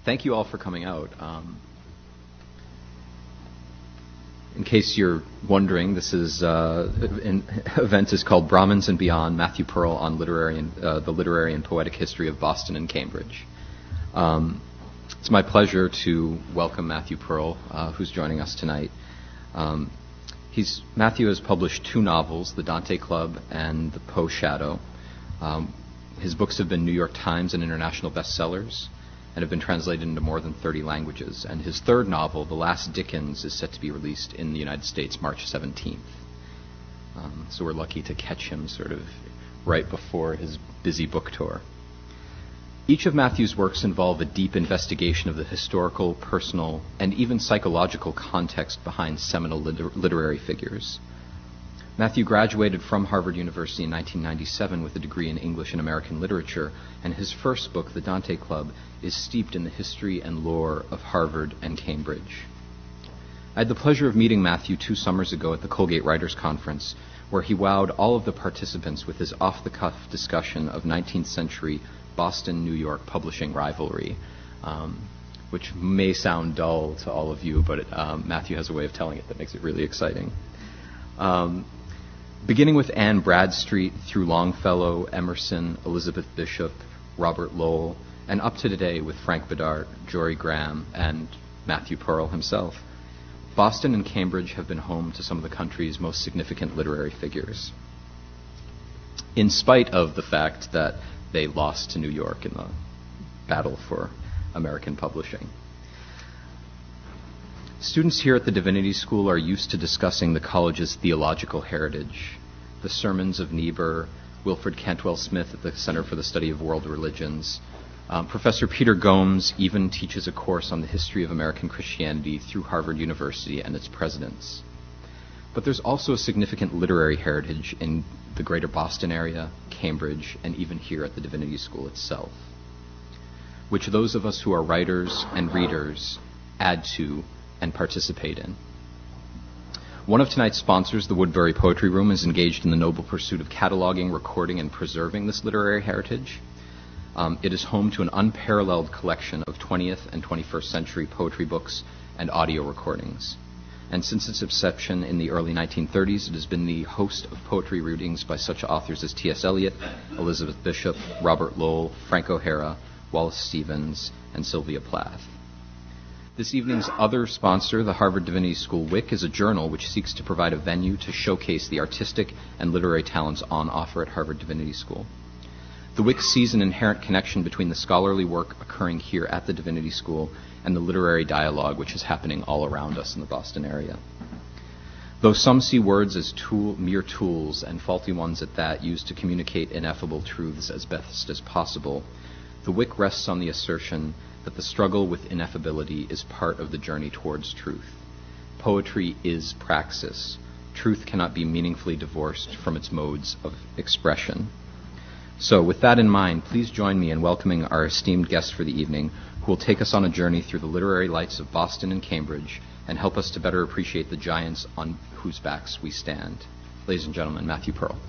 thank you all for coming out. In case you're wondering, this event is called Brahmins and Beyond, Matthew Pearl on the literary and poetic history of Boston and Cambridge. It's my pleasure to welcome Matthew Pearl, who's joining us tonight. Matthew has published 2 novels, The Dante Club and The Poe Shadow. His books have been New York Times and international bestsellers and have been translated into more than 30 languages. And his 3rd novel, The Last Dickens, is set to be released in the United States March 17th. So we're lucky to catch him sort of right before his busy book tour. Each of Matthew's works involve a deep investigation of the historical, personal, and even psychological context behind seminal literary figures. Matthew graduated from Harvard University in 1997 with a degree in English and American literature, and his first book, The Dante Club, is steeped in the history and lore of Harvard and Cambridge. I had the pleasure of meeting Matthew 2 summers ago at the Colgate Writers Conference, where he wowed all of the participants with his off-the-cuff discussion of 19th century Boston-New York publishing rivalry, which may sound dull to all of you, but Matthew has a way of telling it that makes it really exciting. Beginning with Anne Bradstreet through Longfellow, Emerson, Elizabeth Bishop, Robert Lowell, and up to today with Frank Bidart, Jory Graham, and Matthew Pearl himself, Boston and Cambridge have been home to some of the country's most significant literary figures, in spite of the fact that they lost to New York in the battle for American publishing. Students here at the Divinity School are used to discussing the college's theological heritage, the sermons of Niebuhr, Wilfred Cantwell Smith at the Center for the Study of World Religions. Professor Peter Gomes even teaches a course on the history of American Christianity through Harvard University and its presidents. But there's also a significant literary heritage in the greater Boston area, Cambridge, and even here at the Divinity School itself, which those of us who are writers and readers add to and participate in. One of tonight's sponsors, the Woodbury Poetry Room, is engaged in the noble pursuit of cataloging, recording, and preserving this literary heritage. It is home to an unparalleled collection of 20th and 21st century poetry books and audio recordings. And since its inception in the early 1930s, it has been the host of poetry readings by such authors as T.S. Eliot, Elizabeth Bishop, Robert Lowell, Frank O'Hara, Wallace Stevens, and Sylvia Plath. This evening's other sponsor, the Harvard Divinity School WIC, is a journal which seeks to provide a venue to showcase the artistic and literary talents on offer at Harvard Divinity School. The WIC sees an inherent connection between the scholarly work occurring here at the Divinity School and the literary dialogue which is happening all around us in the Boston area. Though some see words as mere tools, and faulty ones at that, used to communicate ineffable truths as best as possible, the WIC rests on the assertion that the struggle with ineffability is part of the journey towards truth. Poetry is praxis. Truth cannot be meaningfully divorced from its modes of expression. So with that in mind, please join me in welcoming our esteemed guest for the evening, who will take us on a journey through the literary lights of Boston and Cambridge and help us to better appreciate the giants on whose backs we stand. Ladies and gentlemen, Matthew Pearl.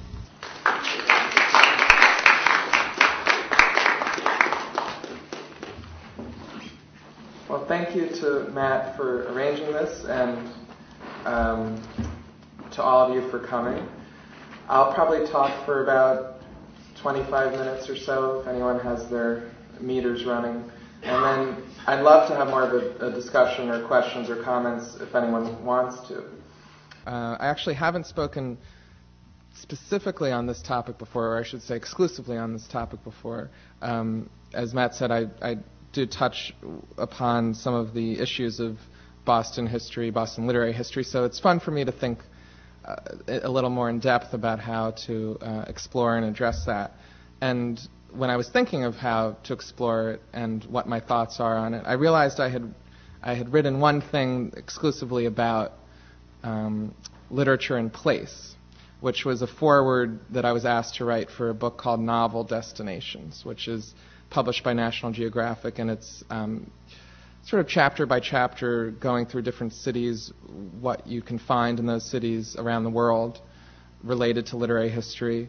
Well, thank you to Matt for arranging this, and to all of you for coming. I'll probably talk for about 25 minutes or so, if anyone has their meters running. And then I'd love to have more of a discussion or questions or comments if anyone wants to. I actually haven't spoken specifically on this topic before, or I should say exclusively on this topic before. As Matt said, I do touch upon some of the issues of Boston history, Boston literary history, so it's fun for me to think a little more in depth about how to explore and address that. And when I was thinking of how to explore it and what my thoughts are on it, I realized I had written one thing exclusively about literature and place, which was a foreword that I was asked to write for a book called Novel Destinations, which is published by National Geographic, and it's sort of chapter by chapter going through different cities, what you can find in those cities around the world related to literary history.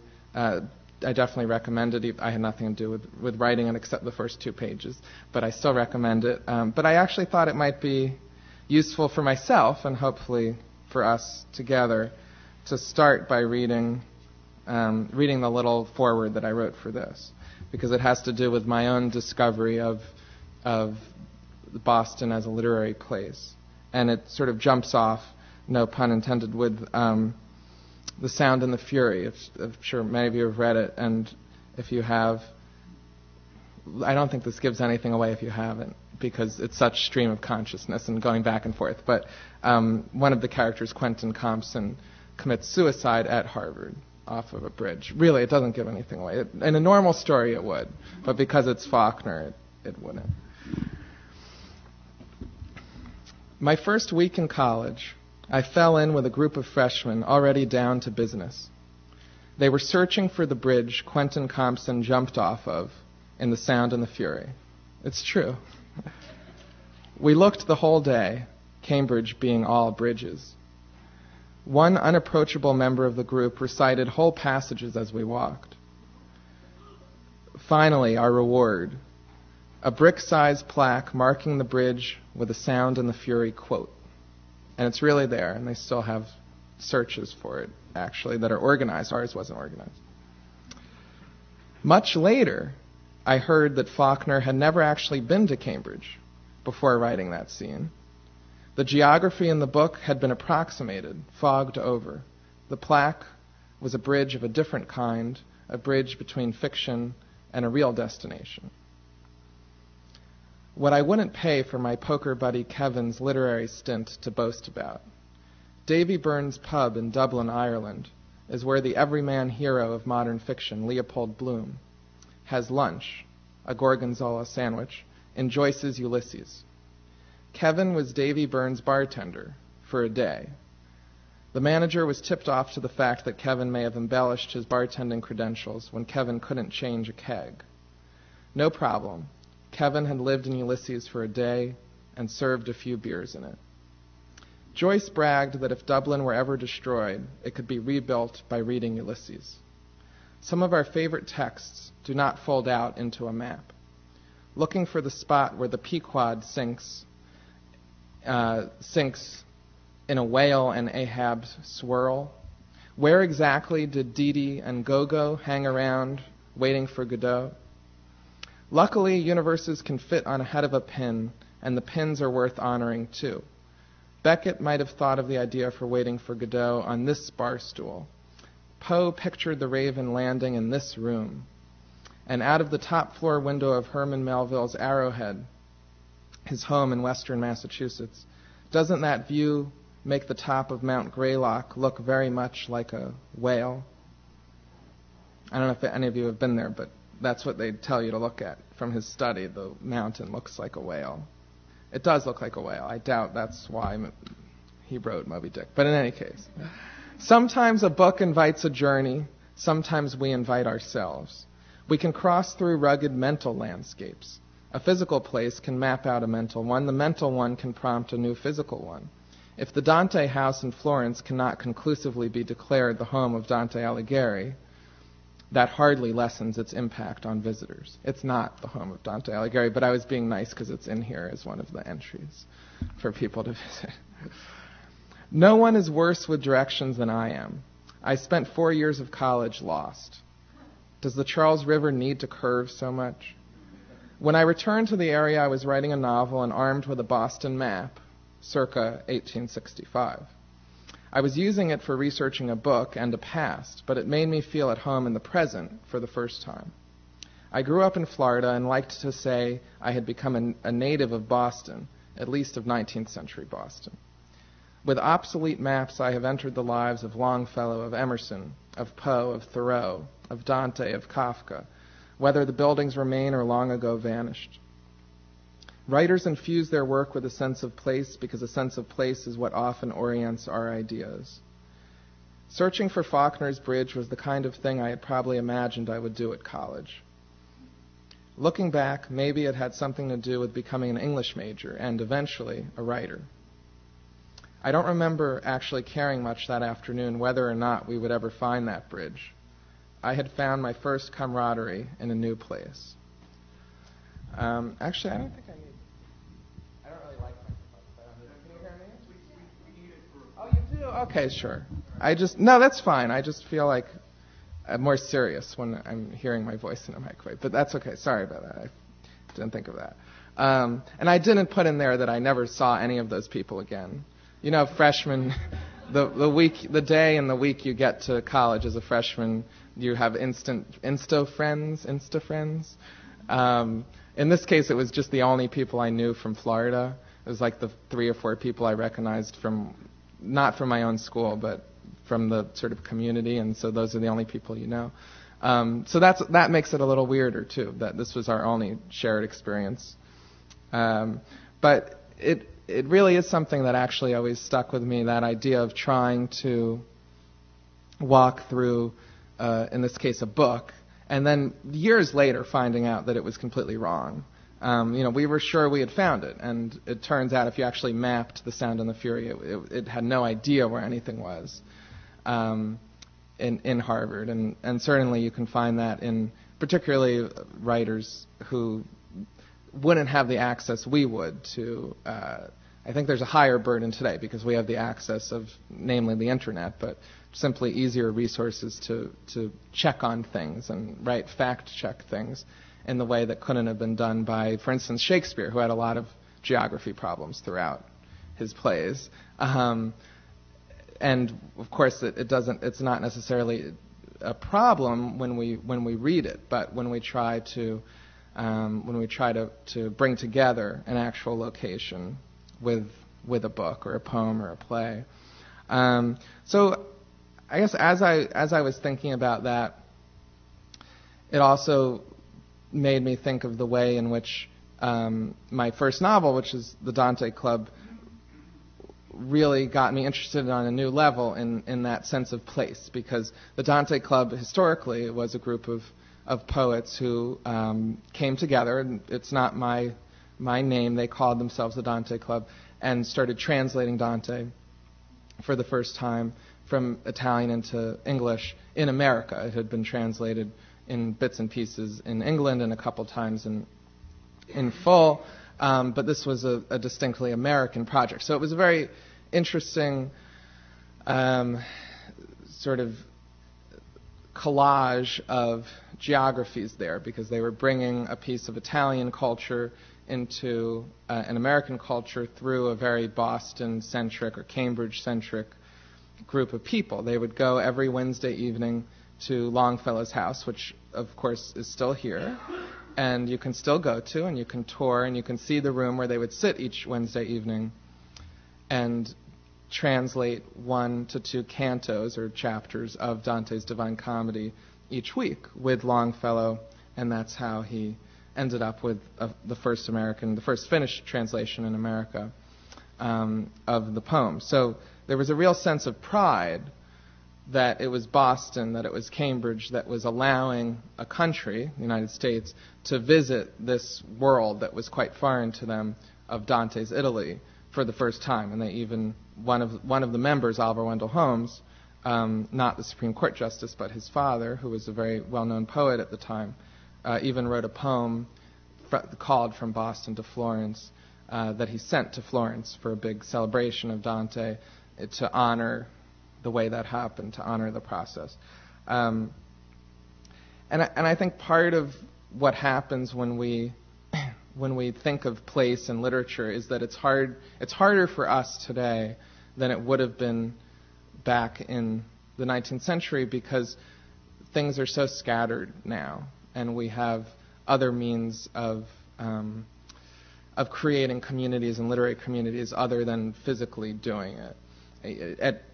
definitely recommend it. I had nothing to do with writing it except the first 2 pages, but I still recommend it. But I actually thought it might be useful for myself and hopefully for us together to start by reading the little foreword that I wrote for this, because it has to do with my own discovery of Boston as a literary place. And it sort of jumps off, no pun intended, with The Sound and the Fury. I'm sure many of you have read it, and if you have, I don't think this gives anything away if you haven't, because it's such stream of consciousness and going back and forth. But one of the characters, Quentin Compson, commits suicide at Harvard off of a bridge. Really, it doesn't give anything away. In a normal story, it would, but because it's Faulkner, it wouldn't. My first week in college, I fell in with a group of freshmen already down to business. They were searching for the bridge Quentin Compson jumped off of in The Sound and the Fury. It's true. We looked the whole day, Cambridge being all bridges. One unapproachable member of the group recited whole passages as we walked. Finally, our reward, a brick-sized plaque marking the bridge with The Sound and the Fury quote. And it's really there, and they still have searches for it, actually, that are organized. Ours wasn't organized. Much later, I heard that Faulkner had never actually been to Cambridge before writing that scene. The geography in the book had been approximated, fogged over. The plaque was a bridge of a different kind, a bridge between fiction and a real destination. What I wouldn't pay for my poker buddy Kevin's literary stint to boast about. Davy Byrne's pub in Dublin, Ireland, is where the everyman hero of modern fiction, Leopold Bloom, has lunch, a gorgonzola sandwich, in Joyce's Ulysses. Kevin was Davy Byrne's bartender for a day. The manager was tipped off to the fact that Kevin may have embellished his bartending credentials when Kevin couldn't change a keg. No problem. Kevin had lived in Ulysses for a day and served a few beers in it. Joyce bragged that if Dublin were ever destroyed, it could be rebuilt by reading Ulysses. Some of our favorite texts do not fold out into a map. Looking for the spot where the Pequod sinks in a whale and Ahab's swirl. Where exactly did Didi and Gogo hang around waiting for Godot? Luckily, universes can fit on a head of a pin, and the pins are worth honoring too. Beckett might have thought of the idea for Waiting for Godot on this bar stool. Poe pictured the Raven landing in this room. And out of the top floor window of Herman Melville's Arrowhead, his home in western Massachusetts, doesn't that view make the top of Mount Greylock look very much like a whale? I don't know if any of you have been there, but that's what they tell you to look at from his study. The mountain looks like a whale. It does look like a whale. I doubt that's why he wrote Moby Dick. But in any case, sometimes a book invites a journey. Sometimes we invite ourselves. We can cross through rugged mental landscapes. A physical place can map out a mental one. The mental one can prompt a new physical one. If the Dante house in Florence cannot conclusively be declared the home of Dante Alighieri, that hardly lessens its impact on visitors. It's not the home of Dante Alighieri, but I was being nice because it's in here as one of the entries for people to visit. No one is worse with directions than I am. I spent 4 years of college lost. Does the Charles River need to curve so much? When I returned to the area, I was writing a novel and armed with a Boston map, circa 1865. I was using it for researching a book and a past, but it made me feel at home in the present for the first time. I grew up in Florida and liked to say I had become a native of Boston, at least of 19th century Boston. With obsolete maps, I have entered the lives of Longfellow, of Emerson, of Poe, of Thoreau, of Dante, of Kafka, whether the buildings remain or long ago vanished. Writers infuse their work with a sense of place because a sense of place is what often orients our ideas. Searching for Faulkner's Bridge was the kind of thing I had probably imagined I would do at college. Looking back, maybe it had something to do with becoming an English major and eventually a writer. I don't remember actually caring much that afternoon whether or not we would ever find that bridge. I had found my first camaraderie in a new place. Actually, I don't think I need. I don't really like microphones. Can you hear me? We need it for. Oh, you do? Okay, sure. No, that's fine. I just feel like I'm more serious when I'm hearing my voice in a microwave. But that's okay. Sorry about that. I didn't think of that. And I didn't put in there that I never saw any of those people again. You know, freshmen, the day and the week you get to college as a freshman, you have insta friends. In this case, it was just the only people I knew from Florida. It was like the 3 or 4 people I recognized not from my own school, but from the sort of community, and so those are the only people you know. So that makes it a little weirder too, that this was our only shared experience. But it really is something that actually always stuck with me, that idea of trying to walk through, in this case, a book, and then years later finding out that it was completely wrong. We were sure we had found it, and it turns out if you actually mapped The Sound and the Fury, it had no idea where anything was in Harvard. And certainly you can find that in particularly writers who wouldn't have the access we would to. I think there's a higher burden today because we have the access of, namely, the internet, but simply easier resources to check on things and fact-check things in the way that couldn't have been done by, for instance, Shakespeare, who had a lot of geography problems throughout his plays. And of course, it's not necessarily a problem when we read it, but when we try to bring together an actual location with a book or a poem or a play. So I guess as I was thinking about that, it also made me think of the way in which my first novel, which is the Dante Club, really got me interested on a new level in that sense of place, because the Dante Club historically was a group of poets who came together, and it's not my name, they called themselves the Dante Club, and started translating Dante for the first time from Italian into English in America. It had been translated in bits and pieces in England and a couple times in full, but this was a distinctly American project. So it was a very interesting sort of collage of geographies there, because they were bringing a piece of Italian culture into an American culture through a very Boston-centric or Cambridge-centric group of people. They would go every Wednesday evening to Longfellow's house, which of course is still here, and you can still go to, and you can tour, and you can see the room where they would sit each Wednesday evening and translate 1 to 2 cantos or chapters of Dante's Divine Comedy each week with Longfellow, and that's how he ended up with the first finished translation in America of the poem. So there was a real sense of pride that it was Boston, that it was Cambridge, that was allowing a country, the United States, to visit this world that was quite foreign to them of Dante's Italy for the first time. And they even, one of the members, Oliver Wendell Holmes, not the Supreme Court justice, but his father, who was a very well-known poet at the time, even wrote a poem called From Boston to Florence that he sent to Florence for a big celebration of Dante to honor the way that happened, to honor the process. And I think part of what happens when we think of place in literature is that it's harder for us today than it would have been back in the 19th century, because things are so scattered now, and we have other means of creating communities and literary communities other than physically doing it.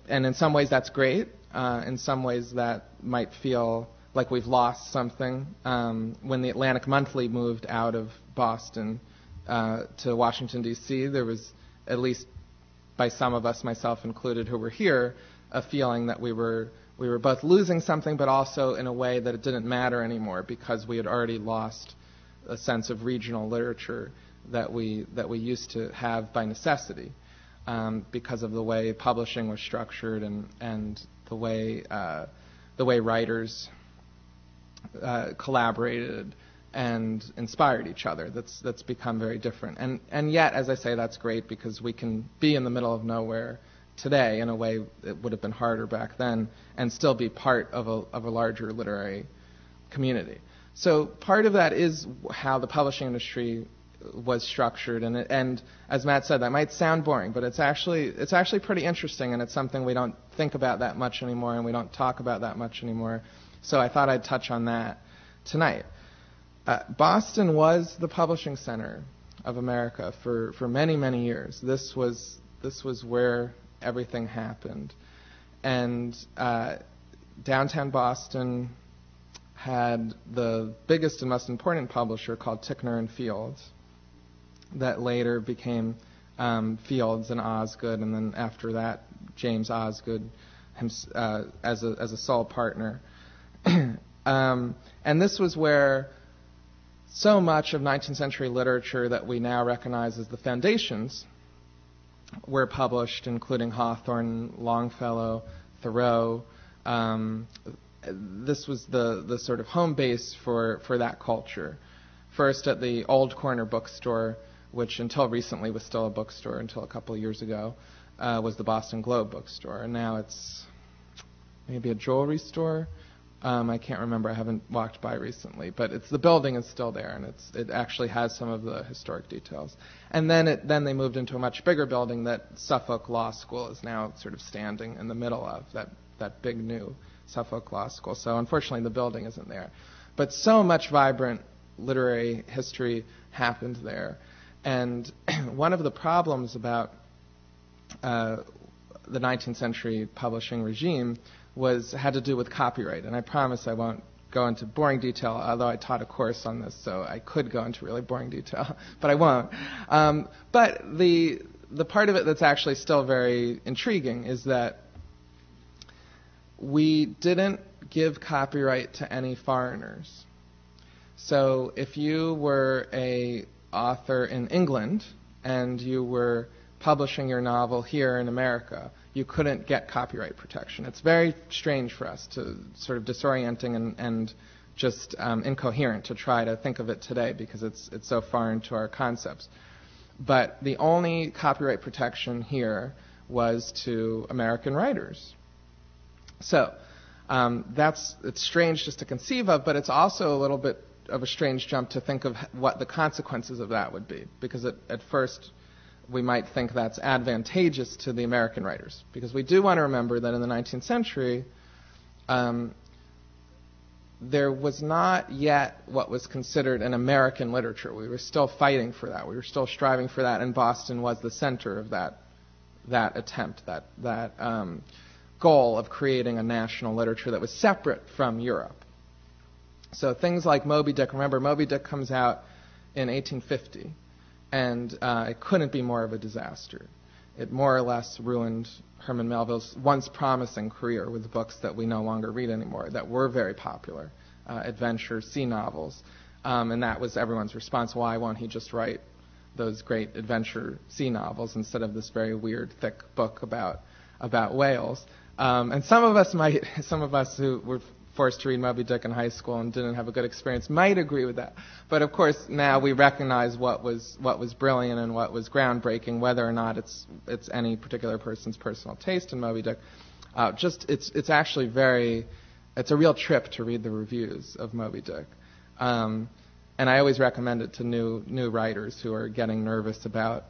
And in some ways that's great. In some ways that might feel like we've lost something. When the Atlantic Monthly moved out of Boston to Washington, D.C., there was, at least by some of us, myself included, who were here, a feeling that we were both losing something, but also in a way that it didn't matter anymore, because we had already lost a sense of regional literature that we used to have by necessity, because of the way publishing was structured and the way writers collaborated and inspired each other. That's become very different. And yet, as I say, that's great because we can be in the middle of nowhere today in a way it would have been harder back then and still be part of a larger literary community. So part of that is how the publishing industry was structured, and as Matt said, that might sound boring, but it's actually pretty interesting, and it's something we don't think about that much anymore, and we don't talk about that much anymore. So I thought I'd touch on that tonight. Boston was the publishing center of America for many, many years. This was where everything happened, and downtown Boston had the biggest and most important publisher called Ticknor and Fields, that later became Fields and Osgood, and then after that James Osgood as a sole partner. And this was where so much of 19th century literature that we now recognize as the foundations were published, including Hawthorne, Longfellow, Thoreau. This was the sort of home base for that culture. First at the Old Corner bookstore, which until recently was still a bookstore, until a couple of years ago, was the Boston Globe bookstore. And now it's maybe a jewelry store. I can't remember. I haven't walked by recently. But the building is still there, and it actually has some of the historic details. And then they moved into a much bigger building that Suffolk Law School is now sort of standing in the middle of, that big new Suffolk Law School. So unfortunately the building isn't there. But so much vibrant literary history happened there. And one of the problems about the 19th century publishing regime had to do with copyright. And I promise I won't go into boring detail, although I taught a course on this, so I could go into really boring detail, but I won't. But the part of it that's actually still very intriguing is that we didn't give copyright to any foreigners. So if you were a author in England and you were publishing your novel here in America, you couldn't get copyright protection. It's very strange for us, to sort of disorienting and just incoherent to try to think of it today because it's so foreign to our concepts. But the only copyright protection here was to American writers. So it's strange just to conceive of, but it's also a little bit of a strange jump to think of what the consequences of that would be, because at first we might think that's advantageous to the American writers, because we do want to remember that in the 19th century there was not yet what was considered an American literature. We were still fighting for that. We were still striving for that, and Boston was the center of that attempt, that goal of creating a national literature that was separate from Europe. So things like Moby Dick, remember Moby Dick comes out in 1850, and it couldn't be more of a disaster. It more or less ruined Herman Melville's once promising career with books that we no longer read anymore, that were very popular, adventure, sea novels. And that was everyone's response. Why won't he just write those great adventure sea novels instead of this very weird, thick book about whales? And some of us who were forced to read Moby Dick in high school and didn't have a good experience might agree with that. But of course now we recognize what was brilliant and what was groundbreaking, whether or not it's any particular person's personal taste in Moby Dick. It's actually it's a real trip to read the reviews of Moby Dick. And I always recommend it to new writers who are getting nervous about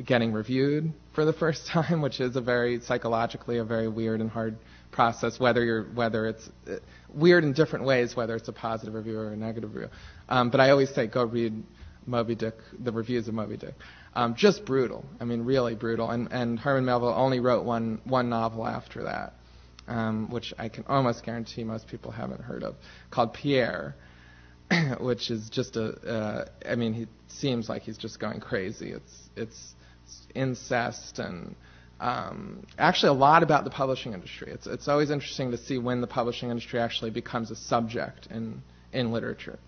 getting reviewed for the first time, which is psychologically a very weird and hard process, whether it's weird in different ways, whether it's a positive review or a negative review. But I always say go read Moby Dick, the reviews of Moby Dick. Just brutal. I mean, really brutal. And Herman Melville only wrote one novel after that, which I can almost guarantee most people haven't heard of, called Pierre, which is just he seems like he's just going crazy. It's incest and actually a lot about the publishing industry. It's always interesting to see when the publishing industry actually becomes a subject in literature.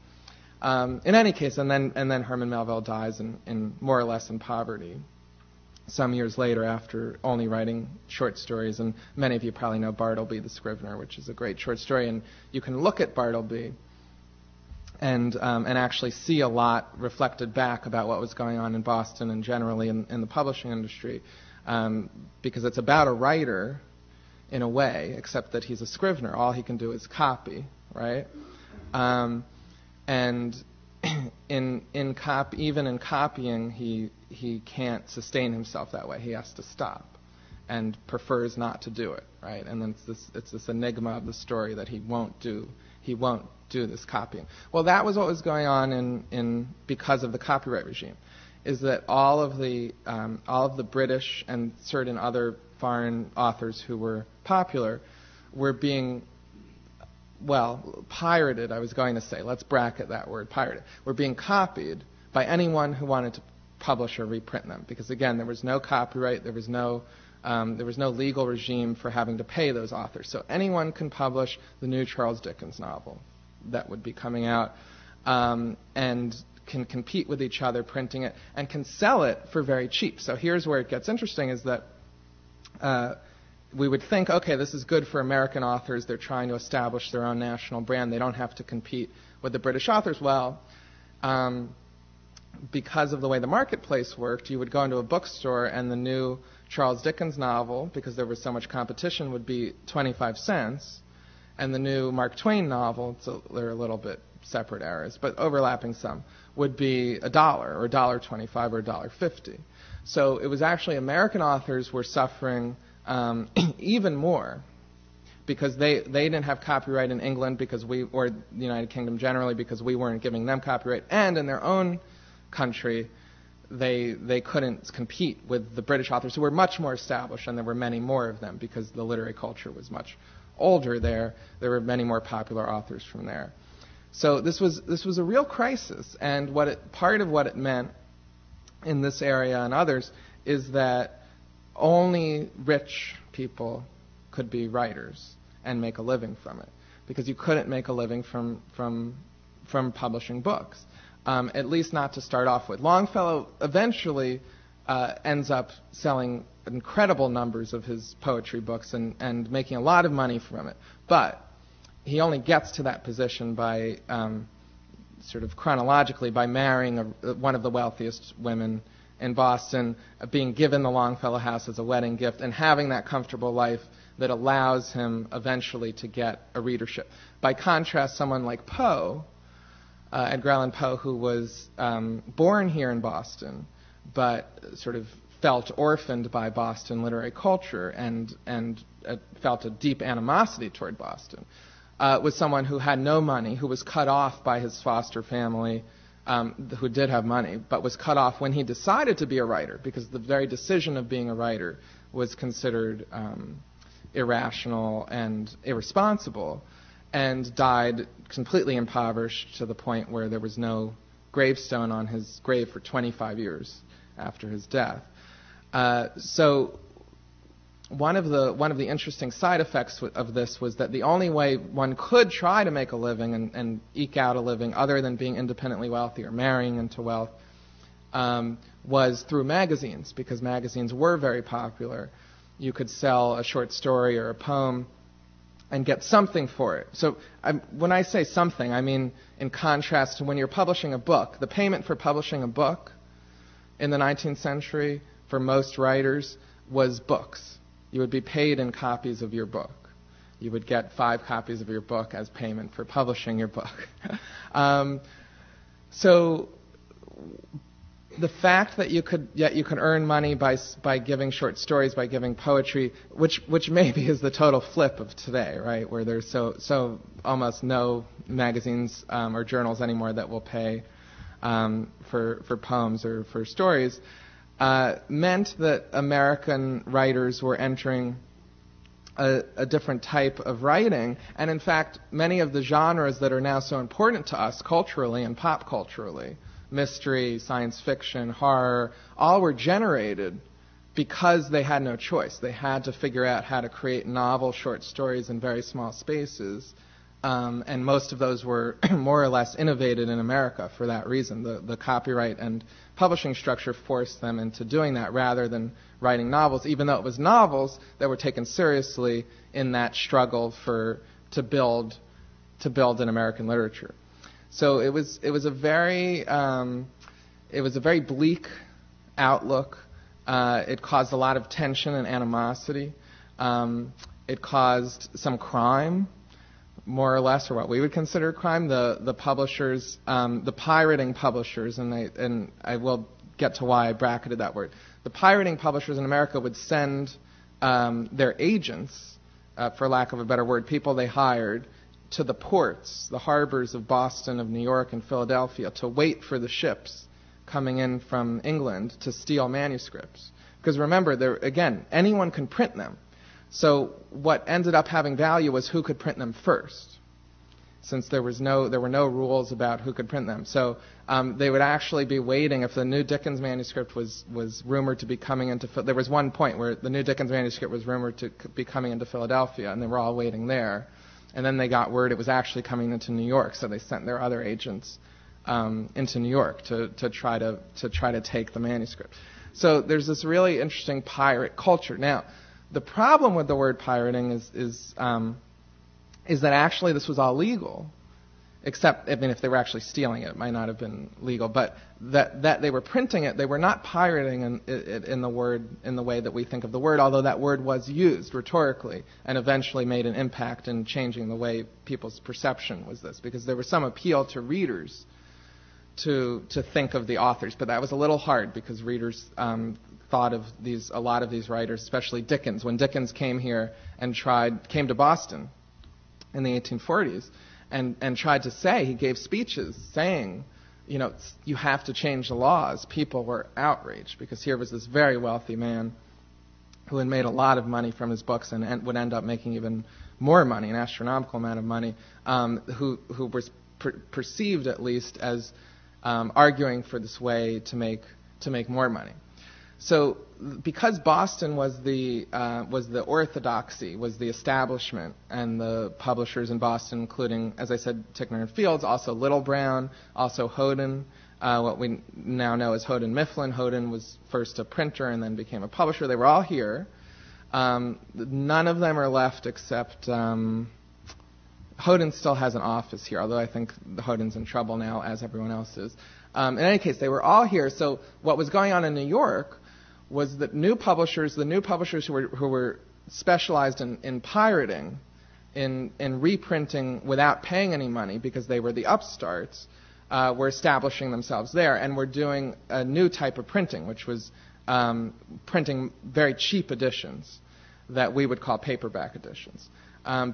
In any case, and then Herman Melville dies in more or less in poverty some years later after only writing short stories. And many of you probably know Bartleby the Scrivener, which is a great short story. And you can look at Bartleby and actually see a lot reflected back about what was going on in Boston and generally in the publishing industry, because it's about a writer in a way, except that he's a scrivener. All he can do is copy, right? And even in copying, he can't sustain himself that way. He has to stop, and prefers not to do it, right? And then it's this enigma of the story that he won't do this copying. Well, that was what was going on in because of the copyright regime, is that all of the British and certain other foreign authors who were popular were being, well, pirated, I was going to say. Let's bracket that word, pirated. Were being copied by anyone who wanted to publish or reprint them. Because, again, there was no copyright, there was no legal regime for having to pay those authors. So anyone can publish the new Charles Dickens novel that would be coming out, and can compete with each other printing it, and can sell it for very cheap. So here's where it gets interesting, is that we would think, okay, this is good for American authors. They're trying to establish their own national brand. They don't have to compete with the British authors. Well, because of the way the marketplace worked, you would go into a bookstore and the new Charles Dickens novel, because there was so much competition, would be 25 cents. And the new Mark Twain novel, so they're a little bit separate eras, but overlapping some, would be $1 or $1.25 or $1.50. So it was actually American authors were suffering even more, because they didn't have copyright in England or the United Kingdom generally, because we weren't giving them copyright, and in their own country they couldn't compete with the British authors, who were much more established, and there were many more of them because the literary culture was much older there. There were many more popular authors from there. So this was a real crisis, and part of what it meant in this area and others is that only rich people could be writers and make a living from it, because you couldn't make a living from publishing books, at least not to start off with. Longfellow eventually ends up selling incredible numbers of his poetry books and making a lot of money from it, but he only gets to that position by sort of chronologically by marrying one of the wealthiest women in Boston, being given the Longfellow house as a wedding gift, and having that comfortable life that allows him eventually to get a readership. By contrast, someone like Poe, Edgar Allan Poe, who was born here in Boston, but sort of felt orphaned by Boston literary culture and felt a deep animosity toward Boston, was someone who had no money, who was cut off by his foster family, who did have money, but was cut off when he decided to be a writer, because the very decision of being a writer was considered irrational and irresponsible, and died completely impoverished to the point where there was no gravestone on his grave for 25 years after his death. So one of the interesting side effects of this was that the only way one could try to make a living and eke out a living other than being independently wealthy or marrying into wealth was through magazines, because magazines were very popular. You could sell a short story or a poem and get something for it. So when I say something, I mean in contrast to when you're publishing a book. The payment for publishing a book in the 19th century for most writers was books. You would be paid in copies of your book. You would get 5 copies of your book as payment for publishing your book. So the fact that you could earn money by giving short stories, by giving poetry, which maybe is the total flip of today, right, where there's so almost no magazines or journals anymore that will pay for poems or for stories, meant that American writers were entering a different type of writing. And in fact, many of the genres that are now so important to us culturally and pop culturally, mystery, science fiction, horror, all were generated because they had no choice. They had to figure out how to create novel short stories in very small spaces. And most of those were more or less innovated in America for that reason. The copyright and publishing structure forced them into doing that rather than writing novels, even though it was novels that were taken seriously in that struggle to build an American literature. So it was a very bleak outlook. It caused a lot of tension and animosity. It caused some crime, more or less, or what we would consider crime. The publishers, the pirating publishers, and I will get to why I bracketed that word. The pirating publishers in America would send their agents, for lack of a better word, people they hired, to the ports, the harbors of Boston, of New York, and Philadelphia, to wait for the ships coming in from England to steal manuscripts. Because remember, again, anyone can print them. So what ended up having value was who could print them first, since there were no rules about who could print them. So they would actually be waiting. If the new Dickens manuscript was rumored to be coming into, there was one point where the new Dickens manuscript was rumored to be coming into Philadelphia, and they were all waiting there. And then they got word it was actually coming into New York, so they sent their other agents into New York to try to take the manuscript. So there's this really interesting pirate culture. Now, the problem with the word pirating is that actually this was all legal, except, I mean, if they were actually stealing it, it might not have been legal. But that they were printing it, they were not pirating in the way that we think of the word, although that word was used rhetorically and eventually made an impact in changing the way people's perception was this, because there was some appeal to readers to think of the authors, but that was a little hard because readers thought of a lot of these writers, especially Dickens. When Dickens came here and came to Boston in the 1840s and tried to say, he gave speeches saying, you have to change the laws. People were outraged because here was this very wealthy man who had made a lot of money from his books and would end up making even more money, an astronomical amount of money, who was perceived at least as arguing for this way to make more money. So because Boston was the orthodoxy, was the establishment, and the publishers in Boston, including, as I said, Ticknor and Fields, also Little Brown, also Houghton, what we now know as Houghton Mifflin. Houghton was first a printer and then became a publisher. They were all here. None of them are left except Houghton still has an office here, although I think Houghton's in trouble now, as everyone else is. In any case, they were all here. So what was going on in New York was that the new publishers who were specialized in pirating, in reprinting without paying any money because they were the upstarts, were establishing themselves there and were doing a new type of printing, which was printing very cheap editions that we would call paperback editions,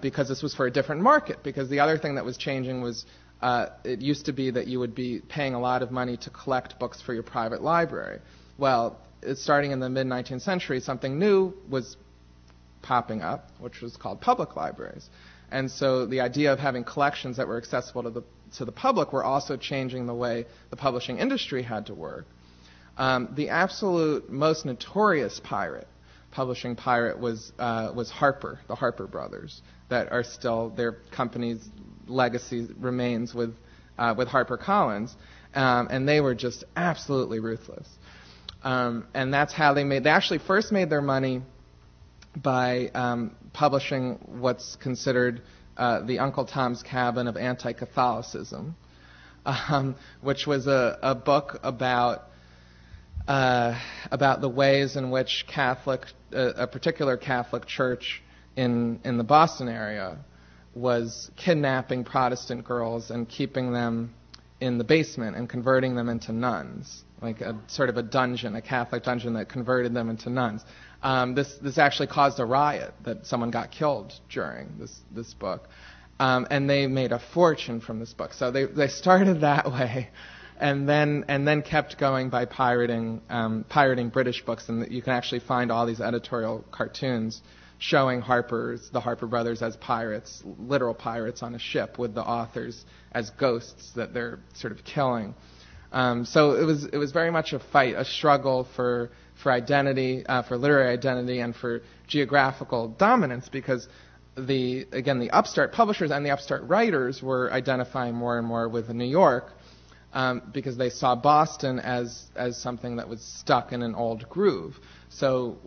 because this was for a different market. Because the other thing that was changing was it used to be that you would be paying a lot of money to collect books for your private library. Well, starting in the mid-19th century, something new was popping up, which was called public libraries. And so the idea of having collections that were accessible to the public were also changing the way the publishing industry had to work. The absolute most notorious publishing pirate was Harper, the Harper brothers, that are still, their company's legacy remains with HarperCollins, and they were just absolutely ruthless. And that's how they actually first made their money by publishing what's considered the Uncle Tom's Cabin of Anti-Catholicism, which was a book about the ways in which a particular Catholic church in the Boston area was kidnapping Protestant girls and keeping them in the basement and converting them into nuns, like a sort of a dungeon, a Catholic dungeon that converted them into nuns. This actually caused a riot that someone got killed during this book, and they made a fortune from this book. So they started that way, and then kept going by pirating British books, and you can actually find all these editorial cartoons showing the Harper brothers as pirates, literal pirates on a ship with the authors as ghosts that they're sort of killing. So it was very much a fight, a struggle for identity, for literary identity, and for geographical dominance, because the upstart publishers and the upstart writers were identifying more and more with New York, because they saw Boston as something that was stuck in an old groove. So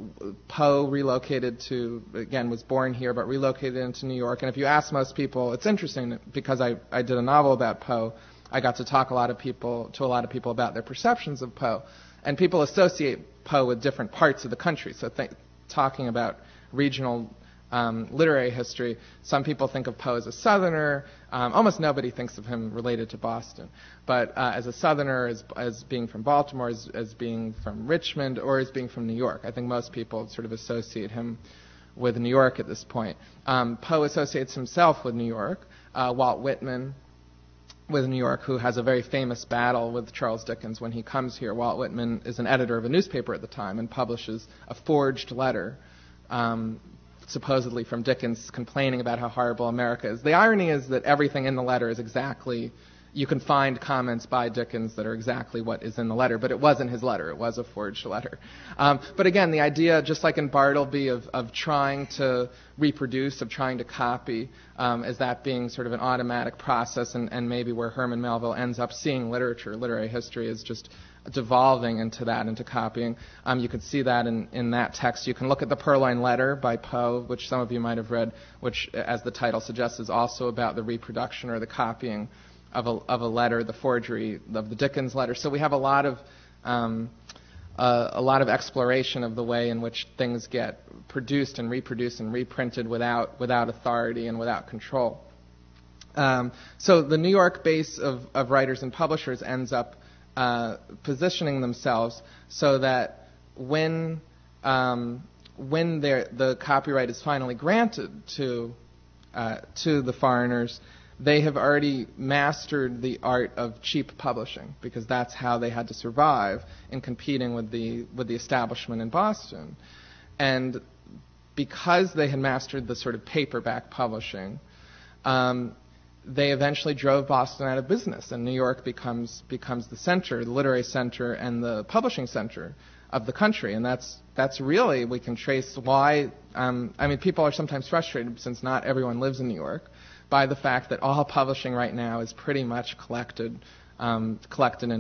Poe was born here, but relocated into New York. And if you ask most people, it's interesting because I did a novel about Poe I got to talk to a lot of people about their perceptions of Poe. And people associate Poe with different parts of the country. So talking about regional literary history, some people think of Poe as a Southerner. Almost nobody thinks of him related to Boston. But as a Southerner, as being from Baltimore, as being from Richmond, or as being from New York. I think most people sort of associate him with New York at this point. Poe associates himself with New York. Walt Whitman with New York, who has a very famous battle with Charles Dickens when he comes here. Walt Whitman is an editor of a newspaper at the time and publishes a forged letter supposedly from Dickens complaining about how horrible America is. The irony is that everything in the letter is exactly, you can find comments by Dickens that are exactly what is in the letter, but it wasn't his letter. It was a forged letter. But again, the idea, just like in Bartleby, of trying to reproduce, of trying to copy, as that being sort of an automatic process, and maybe where Herman Melville ends up seeing literature, literary history is just devolving into that, into copying. You can see that in that text. You can look at the Purloined Letter by Poe, which some of you might have read, which, as the title suggests, is also about the reproduction or the copying of a letter, the forgery of the Dickens letter. So we have a lot of exploration of the way in which things get produced and reproduced and reprinted without authority and without control. So the New York base of writers and publishers ends up positioning themselves so that when the copyright is finally granted to the foreigners, they have already mastered the art of cheap publishing, because that's how they had to survive in competing with the establishment in Boston. And because they had mastered the sort of paperback publishing, they eventually drove Boston out of business, and New York becomes the center, the literary center and the publishing center of the country. And that's really, we can trace why, people are sometimes frustrated, since not everyone lives in New York, by the fact that all publishing right now is pretty much collected in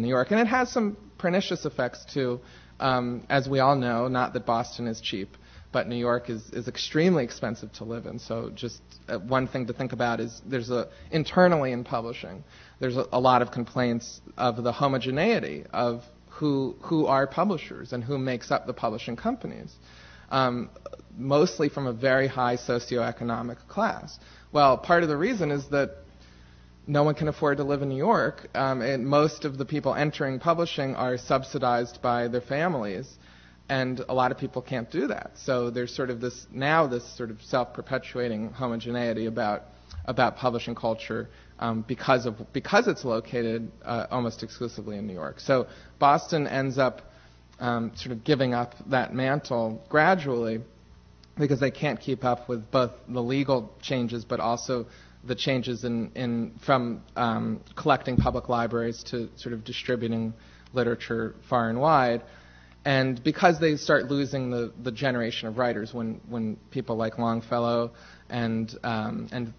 New York. And it has some pernicious effects too, as we all know, not that Boston is cheap, but New York is extremely expensive to live in. So just one thing to think about is internally in publishing, there's a lot of complaints of the homogeneity of who are publishers and who makes up the publishing companies, mostly from a very high socioeconomic class. Well, part of the reason is that no one can afford to live in New York, and most of the people entering publishing are subsidized by their families, and a lot of people can't do that. So there's sort of this sort of self-perpetuating homogeneity about publishing culture because it's located almost exclusively in New York. So Boston ends up sort of giving up that mantle gradually, because they can't keep up with both the legal changes but also the changes from collecting public libraries to sort of distributing literature far and wide. And because they start losing the generation of writers, when people like Longfellow and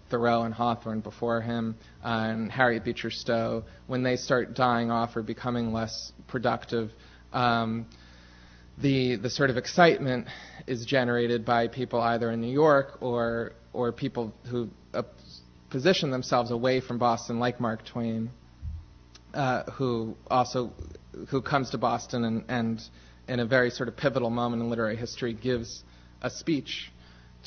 Thoreau and Hawthorne before him and Harriet Beecher Stowe, when they start dying off or becoming less productive, the sort of excitement is generated by people either in New York or people who position themselves away from Boston, like Mark Twain, who comes to Boston and in a very sort of pivotal moment in literary history gives a speech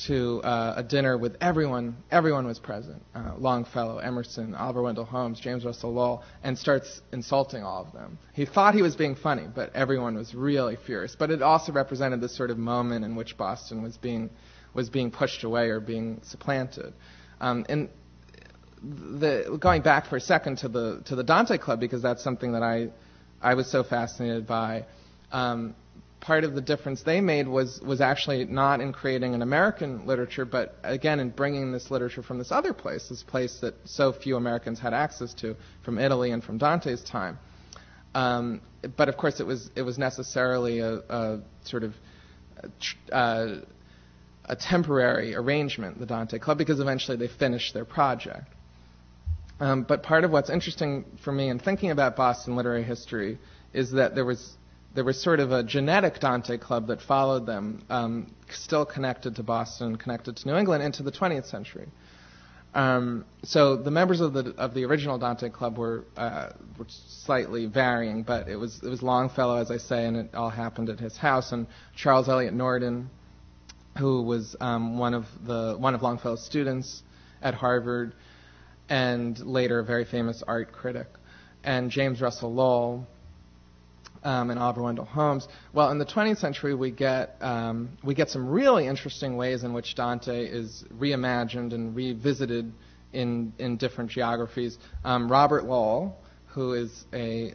to a dinner with everyone. Everyone was present. Longfellow, Emerson, Oliver Wendell Holmes, James Russell Lowell, and starts insulting all of them. He thought he was being funny, but everyone was really furious. But it also represented this sort of moment in which Boston was being pushed away or being supplanted. And going back for a second to the Dante Club, because that's something that I was so fascinated by. Part of the difference they made was actually not in creating an American literature, but again in bringing this literature from this other place, this place that so few Americans had access to, from Italy and from Dante's time. But of course, it was necessarily a sort of a temporary arrangement, the Dante Club, because eventually they finished their project. But part of what's interesting for me in thinking about Boston literary history is that there was sort of a genetic Dante Club that followed them, still connected to Boston, connected to New England into the 20th century. So the members of the original Dante Club were slightly varying, but it was Longfellow, as I say, and it all happened at his house. And Charles Eliot Norden, who was one of Longfellow's students at Harvard, and later a very famous art critic, and James Russell Lowell, and Oliver Wendell Holmes. Well, in the 20th century, we get some really interesting ways in which Dante is reimagined and revisited in different geographies. Robert Lowell, who is a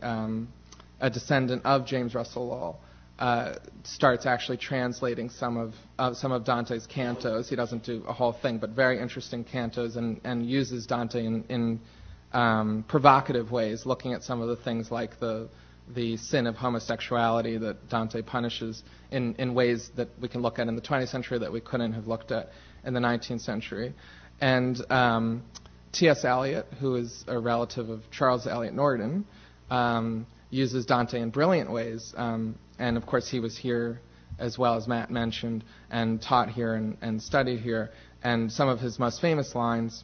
descendant of James Russell Lowell, starts actually translating some of Dante's cantos. He doesn't do a whole thing, but very interesting cantos, and uses Dante in provocative ways, looking at some of the things like the sin of homosexuality that Dante punishes in ways that we can look at in the 20th century that we couldn't have looked at in the 19th century. And T.S. Eliot, who is a relative of Charles Eliot Norden, uses Dante in brilliant ways. And of course he was here, as well as Matt mentioned, and taught here and studied here. And some of his most famous lines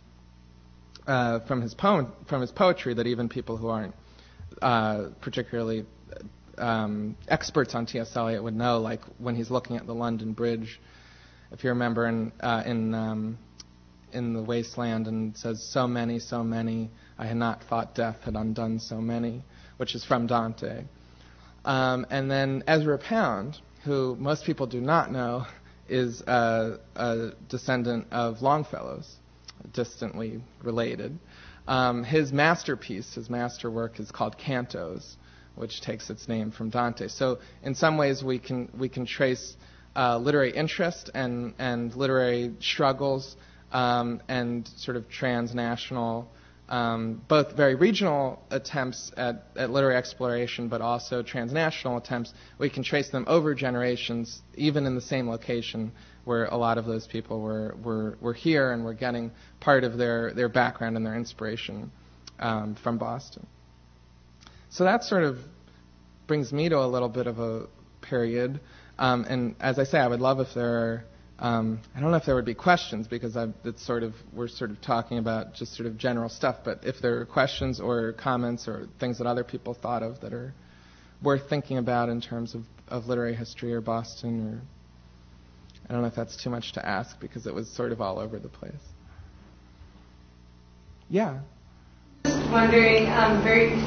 from his poetry that even people who aren't particularly experts on T.S. Eliot would know, like when he's looking at the London Bridge, if you remember, in The Wasteland, and says, so many, I had not thought death had undone so many, which is from Dante. And then Ezra Pound, who most people do not know, is a descendant of Longfellow's, distantly related. His masterpiece, his masterwork, is called Cantos, which takes its name from Dante. So in some ways we can trace literary interest and literary struggles and sort of transnational, both very regional attempts at literary exploration, but also transnational attempts. We can trace them over generations, even in the same location, where a lot of those people were here and were getting part of their background and their inspiration from Boston. So that sort of brings me to a little bit of a period. And as I say, I would love if there are, I don't know if there would be questions, because we're sort of talking about just sort of general stuff, but if there are questions or comments or things that other people thought of that are worth thinking about in terms of literary history or Boston, or I don't know if that's too much to ask, because it was sort of all over the place. Yeah. Just wondering, very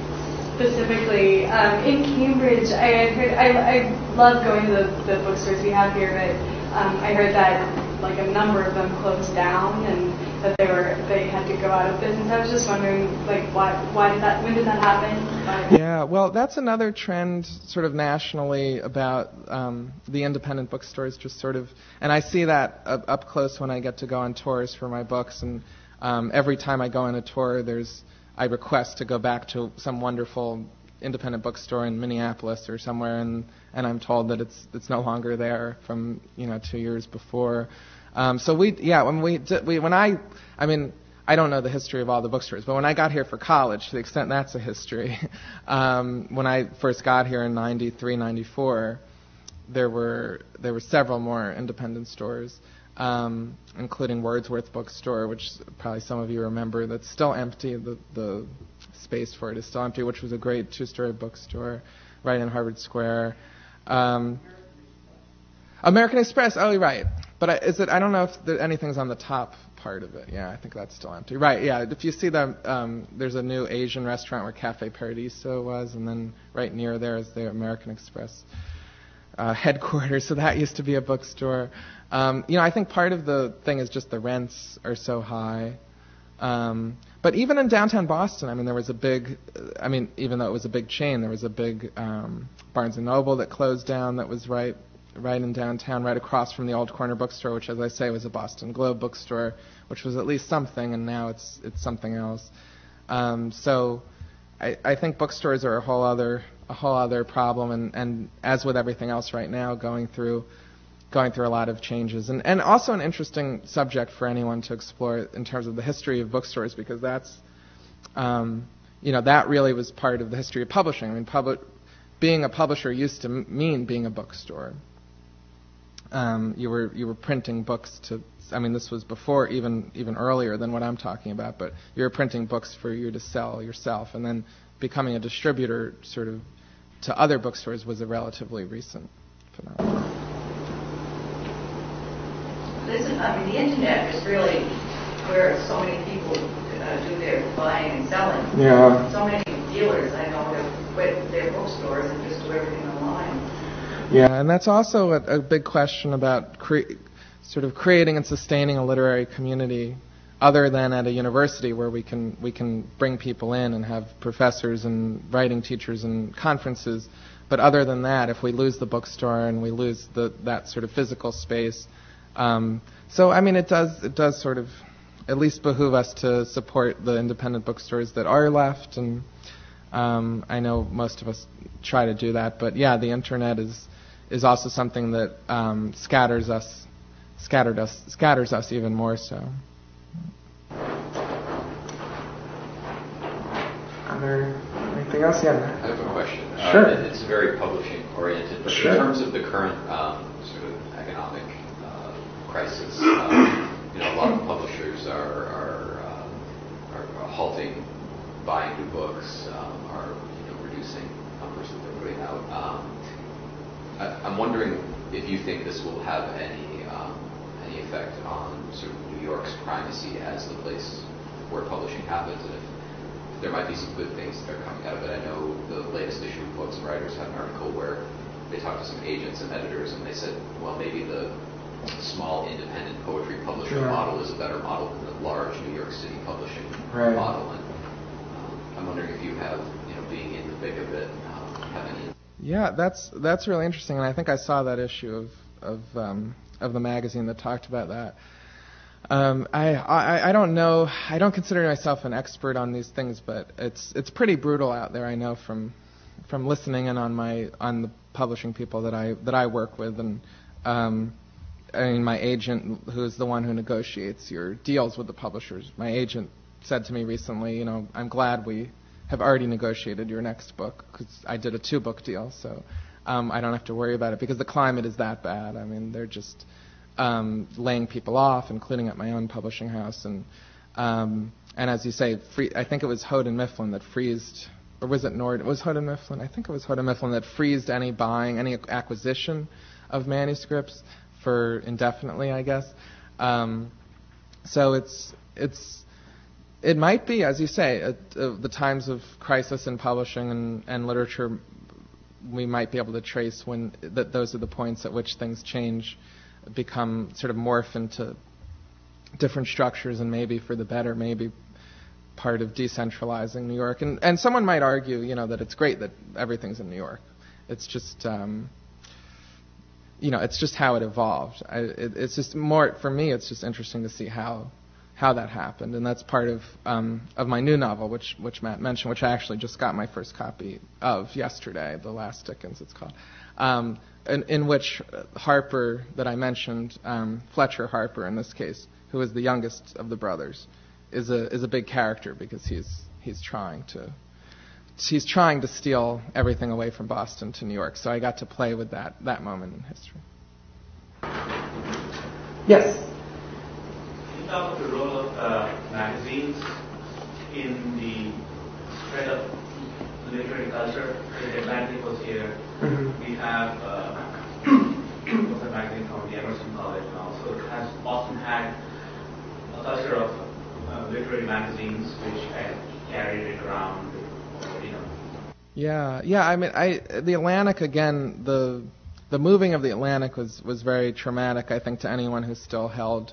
specifically, in Cambridge, I had heard, I love going to the bookstores we have here, but I heard that like a number of them closed down and that they had to go out of business. I was just wondering, like, when did that happen? Yeah, well, that's another trend sort of nationally about the independent bookstores, just sort of, and I see that up close when I get to go on tours for my books, and every time I go on a tour, I request to go back to some wonderful independent bookstore in Minneapolis or somewhere, and I'm told that it's no longer there from 2 years before. So I don't know the history of all the bookstores, but when I got here for college, to the extent that's a history, when I first got here in 93, 94, there were several more independent stores, including Wordsworth Bookstore, which probably some of you remember, that's still empty. The space for it is still empty, which was a great two-story bookstore right in Harvard Square. American Express, oh, right. But I don't know if anything's on the top part of it. Yeah, I think that's still empty. Right, yeah. If you see there's a new Asian restaurant where Cafe Paradiso was, and then right near there is the American Express headquarters. So that used to be a bookstore. I think part of the thing is just the rents are so high. But even in downtown Boston, there was a big, even though it was a big chain, there was a big Barnes & Noble that closed down that was right in downtown, right across from the old corner bookstore, which, as I say, was a Boston Globe bookstore, which was at least something, and now it's something else. So I think bookstores are a whole other problem, and as with everything else right now, going through a lot of changes, and also an interesting subject for anyone to explore in terms of the history of bookstores, because that's that really was part of the history of publishing. Being a publisher used to mean being a bookstore. you were printing books to. I mean, this was before even earlier than what I'm talking about. But you were printing books for you to sell yourself, and then becoming a distributor sort of to other bookstores was a relatively recent phenomenon. The internet is really where so many people do their buying and selling. Yeah. So many dealers I know have quit their bookstores and just do everything online. Yeah, and that's also a big question about sort of creating and sustaining a literary community other than at a university where we can bring people in and have professors and writing teachers and conferences. But other than that, if we lose the bookstore and we lose that sort of physical space, so I mean it does sort of at least behoove us to support the independent bookstores that are left, and I know most of us try to do that. But yeah, the internet is also something that scatters us even more so. Anything else? Yeah. I have a question. Sure. It's very publishing oriented, but sure. In terms of the current sort of economic crisis, a lot of publishers are halting buying new books, are reducing numbers that they're putting out. I'm wondering if you think this will have any effect on sort of New York's primacy as the place where publishing happens, and if there might be some good things that are coming out of it. I know the latest issue of Books and Writers had an article where they talked to some agents and editors, and they said, well, maybe the small independent poetry publisher model is a better model than the large New York City publishing model. And I'm wondering if you have, being in the thick of it, have any. Yeah, that's really interesting, and I think I saw that issue of the magazine that talked about that. I don't know. I don't consider myself an expert on these things, but it's pretty brutal out there. I know from listening in on the publishing people that I work with, and I mean my agent, who is the one who negotiates your deals with the publishers. My agent said to me recently, I'm glad we have already negotiated your next book because I did a 2-book deal, so I don't have to worry about it because the climate is that bad. I mean, they're just laying people off, including at my own publishing house, and as you say, I think it was Houghton Mifflin that freezed, or was it Nord? It was Houghton Mifflin. I think it was Houghton Mifflin that freezed any acquisition of manuscripts for indefinitely, I guess. So it might be, as you say, at the times of crisis in publishing and literature, we might be able to trace that those are the points at which things change, become sort of morph into different structures, and maybe for the better, maybe part of decentralizing New York. And someone might argue, that it's great that everything's in New York. It's just, it's just how it evolved. It's just more, for me, it's just interesting to see how that happened. And that's part of my new novel, which Matt mentioned, which I actually just got my first copy of yesterday, The Last Dickens, it's called. In which Harper that I mentioned, Fletcher Harper in this case, who is the youngest of the brothers, is a big character because he's trying to steal everything away from Boston to New York. So I got to play with that moment in history. Yes. Can you talk about the role of magazines in the spread of literary culture? The Atlantic was here. Mm-hmm. We have a magazine from the Emerson College now. So it has often had a culture of literary magazines which carried it around. Yeah. I mean, the Atlantic again. The moving of the Atlantic was very traumatic, I think, to anyone who still held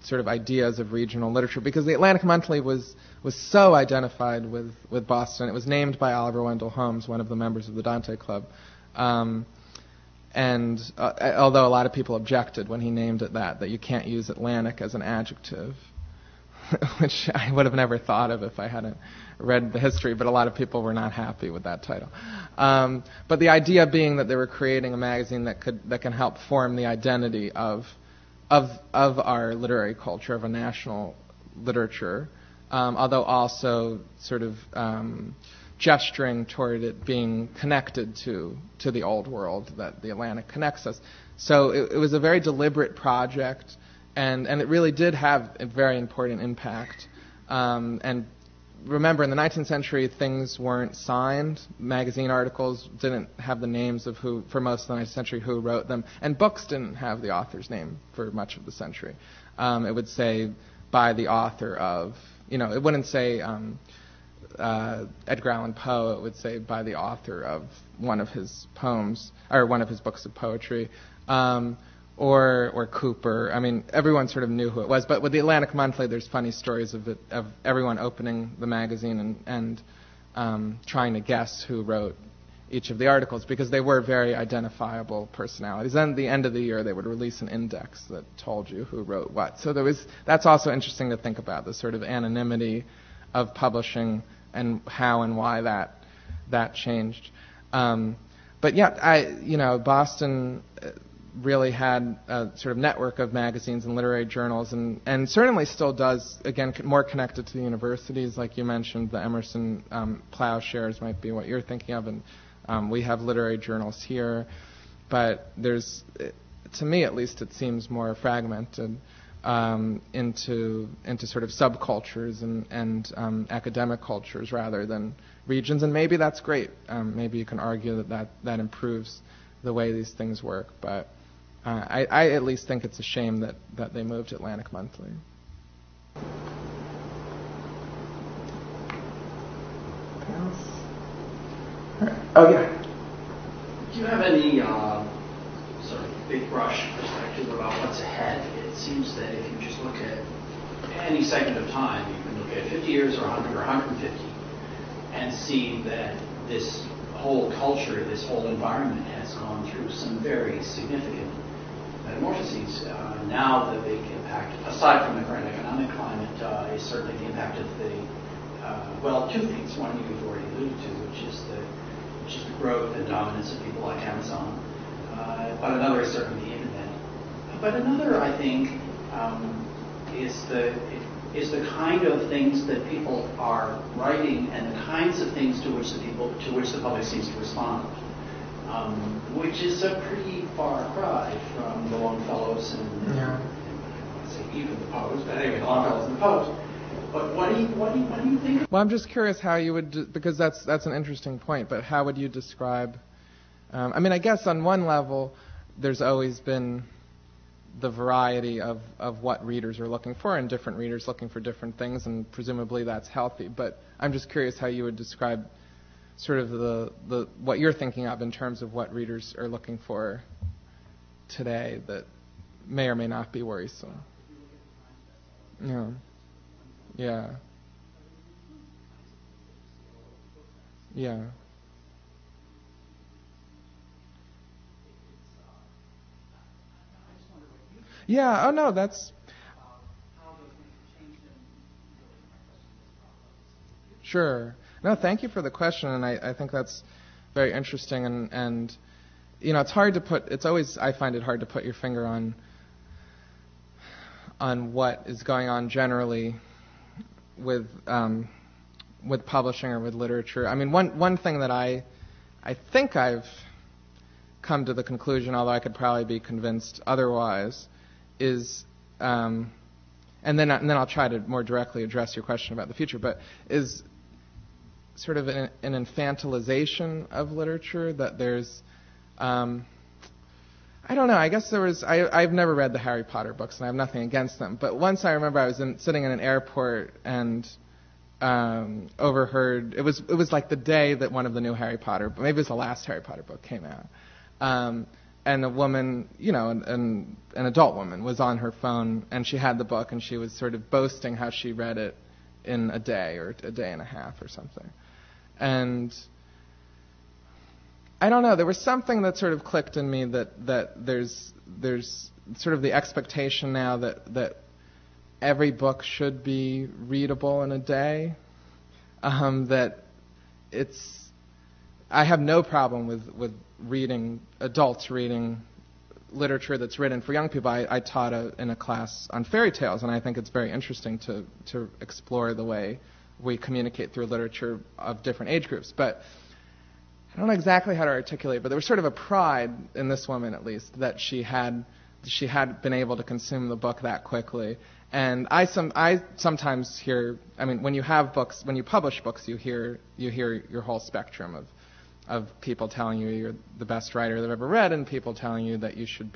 sort of ideas of regional literature, because the Atlantic Monthly was so identified with Boston. It was named by Oliver Wendell Holmes, one of the members of the Dante Club. And although a lot of people objected when he named it that you can't use Atlantic as an adjective, which I would have never thought of if I hadn't read the history, but a lot of people were not happy with that title. But the idea being that they were creating a magazine that can help form the identity of our literary culture, of a national literature, although also sort of gesturing toward it being connected to the old world, that the Atlantic connects us. So it was a very deliberate project, and it really did have a very important impact. And remember, in the 19th century, things weren't signed. Magazine articles didn't have the names of who, for most of the 19th century, who wrote them. And books didn't have the author's name for much of the century. It would say, by the author of, it wouldn't say Edgar Allan Poe. It would say, by the author of one of his poems, or one of his books of poetry. Or Cooper. I mean, everyone sort of knew who it was. But with the Atlantic Monthly, there's funny stories of everyone opening the magazine and trying to guess who wrote each of the articles, because they were very identifiable personalities. Then at the end of the year, they would release an index that told you who wrote what. So that's also interesting to think about, the sort of anonymity of publishing and how and why that changed. But yeah, Boston really had a sort of network of magazines and literary journals, and certainly still does, again, more connected to the universities. Like you mentioned, the Emerson Plowshares might be what you're thinking of, and we have literary journals here. But to me at least, it seems more fragmented into sort of subcultures and academic cultures rather than regions, and maybe that's great. Maybe you can argue that improves the way these things work, but I at least think it's a shame that they moved Atlantic Monthly. Anything else? All right. Oh, yeah. Do you have any sort of big brush perspective about what's ahead? It seems that if you just look at any segment of time, you can look at 50 years or 100 or 150 and see that this whole culture, this whole environment has gone through some very significant metamorphoses. Now the big impact, aside from the current economic climate, is certainly the impact of two things. One you've already alluded to, which is the growth and dominance of people like Amazon. But another is certainly the internet. But another, I think, is the kind of things that people are writing and the kinds of things to which the public seems to respond, which is a pretty far cry from the Longfellows and I don't say even the Poes, but anyway, the Longfellows and the Poes. But what do you think? Well, I'm just curious how you would, because that's an interesting point. But how would you describe? I guess on one level, there's always been the variety of what readers are looking for, and different readers looking for different things, and presumably that's healthy. But I'm just curious how you would describe sort of the what you're thinking of in terms of what readers are looking for today that may or may not be worrisome. Yeah. Yeah. Yeah. Yeah. Oh no, that's sure. No, thank you for the question, and I think that's very interesting, and it's hard to put. It's always, I find it hard to put your finger on what is going on generally with publishing or with literature. I mean, one thing that I think I've come to the conclusion, although I could probably be convinced otherwise, is and then I'll try to more directly address your question about the future, but is sort of an infantilization of literature, that there's I don't know. I guess I've never read the Harry Potter books, and I have nothing against them. But once I remember I was sitting in an airport and overheard. It was like the day that one of the new Harry Potter, maybe it was the last Harry Potter book came out, and a woman, an adult woman, was on her phone, and she had the book, and she was sort of boasting how she read it in a day or a day and a half or something, and I don't know. There was something that sort of clicked in me that there's sort of the expectation now that every book should be readable in a day. That I have no problem with adults reading literature that's written for young people. I taught in a class on fairy tales, and I think it's very interesting to explore the way we communicate through literature of different age groups. But I don't know exactly how to articulate, but there was sort of a pride in this woman, at least, that she had been able to consume the book that quickly. And I sometimes hear, I mean, when you publish books, you hear your whole spectrum of people telling you you're the best writer they've ever read, and people telling you that you should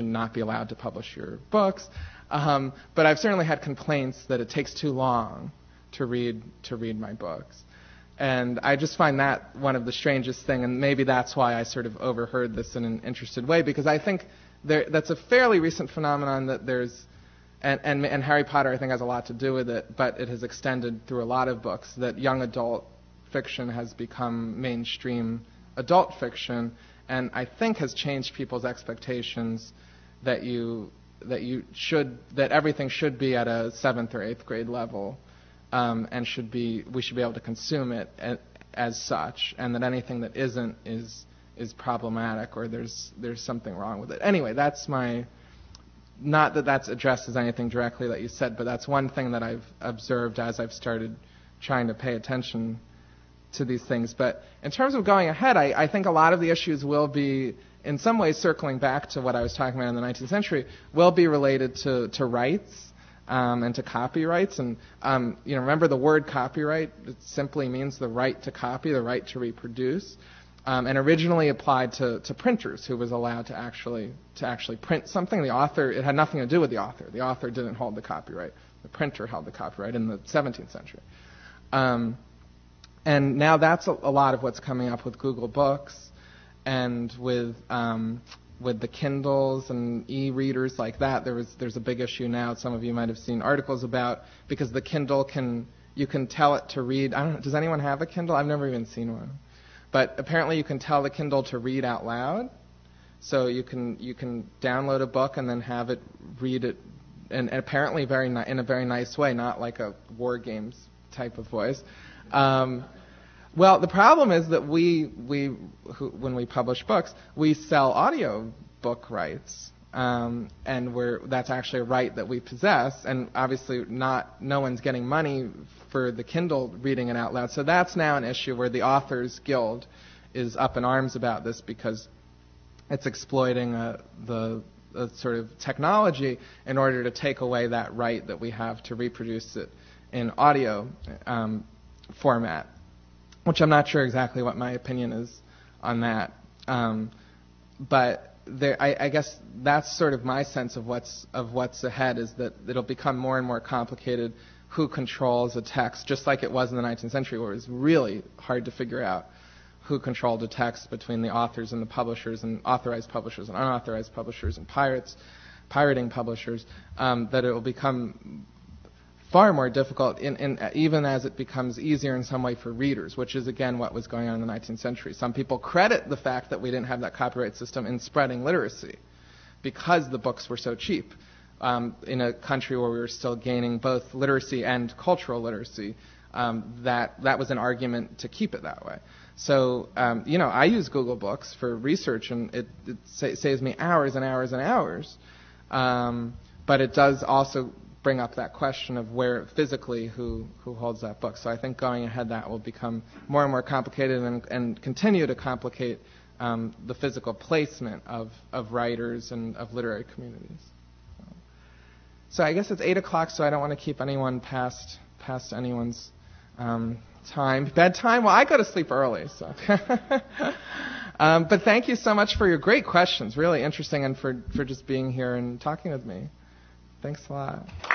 not be allowed to publish your books. But I've certainly had complaints that it takes too long to read my books. And I just find that one of the strangest thing, and maybe that's why I sort of overheard this in an interested way, because I think that's a fairly recent phenomenon that there's, and Harry Potter I think has a lot to do with it, but it has extended through a lot of books, that young adult fiction has become mainstream adult fiction, and I think has changed people's expectations that everything should be at a 7th or 8th grade level. And we should be able to consume it as such, and that anything that isn't is problematic, or there's something wrong with it. Anyway, that's not that that's addressed as anything directly that you said, but that's one thing that I've observed as I've started trying to pay attention to these things. But in terms of going ahead, I think a lot of the issues will be, in some ways, circling back to what I was talking about in the 19th century, will be related to rights. And to copyrights, and remember the word copyright. It simply means the right to copy, the right to reproduce, and originally applied to printers, who was allowed to actually print something. The author, it had nothing to do with the author. The author didn't hold the copyright. The printer held the copyright in the 17th century. And now that's a lot of what's coming up with Google Books, and with the Kindles and e-readers like that. There's a big issue now. Some of you might have seen articles about, because the Kindle you can tell it to read. I don't know, does anyone have a Kindle? I've never even seen one. But apparently you can tell the Kindle to read out loud. So you can download a book and then have it read it, and apparently in a very nice way, not like a war games type of voice. Well, the problem is that when we publish books, we sell audio book rights, and that's actually a right that we possess, and obviously no one's getting money for the Kindle reading it out loud. So that's now an issue where the Authors Guild is up in arms about this, because it's exploiting the sort of technology in order to take away that right that we have to reproduce it in audio format. Which I'm not sure exactly what my opinion is on that, but I guess that's sort of my sense of what's ahead, is that it'll become more and more complicated who controls a text, just like it was in the 19th century, where it was really hard to figure out who controlled a text between the authors and the publishers, and authorized publishers and unauthorized publishers, and pirating publishers. That it will become far more difficult, even as it becomes easier in some way for readers, which is, again, what was going on in the 19th century. Some people credit the fact that we didn't have that copyright system in spreading literacy, because the books were so cheap. In a country where we were still gaining both literacy and cultural literacy, that was an argument to keep it that way. So, I use Google Books for research, and it saves me hours and hours and hours. But it does also bring up that question of where physically who holds that book. So I think going ahead that will become more and more complicated, and continue to complicate the physical placement of writers and of literary communities. So I guess it's 8 o'clock, so I don't want to keep anyone past anyone's time. Bedtime? Well, I go to sleep early, so. But thank you so much for your great questions. Really interesting, and for just being here and talking with me. Thanks a lot.